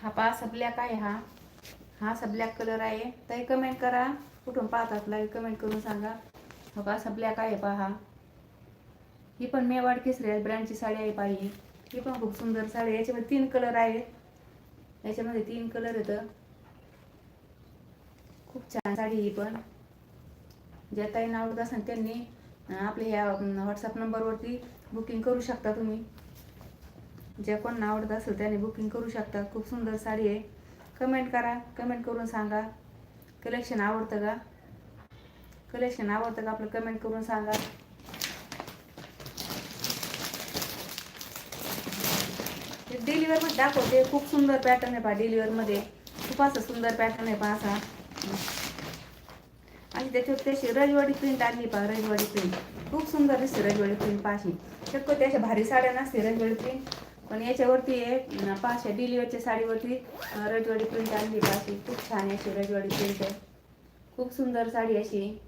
हा पहा असा ब्लॅक आहे. हा असा ब्लॅक कलर आहे. ताई कमेंट करा कुठून पाहतात, लाईक कमेंट करून सांगा. हा पहा असा ब्लॅक आहे पहा. ही पण मेवाड केसरी ब्रँडची साडी आहे पाहिजे. ही पण खूप सुंदर साडी आहे. याच्यामध्ये 3 कलर आहेत. याच्यामध्ये 3 कलर येतं. खूप छान साडी ही पण. ज्या ताई आवडत असेल त्यांनी आपल्या ह्या व्हॉट्सअप नंबरवरती बुकिंग करू शकता तुम्ही. ज्या कोण आवडत असेल त्याने बुकिंग करू शकता. खूप सुंदर साडी आहे. कमेंट करा, कमेंट करून सांगा कलेक्शन आवडतं का, कलेक्शन आवडतं का आपलं कमेंट करून सांगा. डेलीवेअर मध्ये दाखवते. खूप सुंदर पॅटर्न आहे पहा. डेलीवेअर मध्ये खूप असं सुंदर पॅटर्न आहे पहा असा. आणि त्याच्यावर त्याची रजवाडी प्रिंट आली पहा. रजवाडी प्रिंट खूप सुंदर दिसते. रजवाडी प्रिंट पाशी शक्य त्याच्या भारी साड्या नसते रजवाडी प्रिंट, पण याच्यावरती आहे पाशा डिलिव्हरच्या साडीवरती रजवाडी प्रिंट आली पाशी. खूप छान अशी रजवाडी प्रिंट आहे. खूप सुंदर साडी अशी.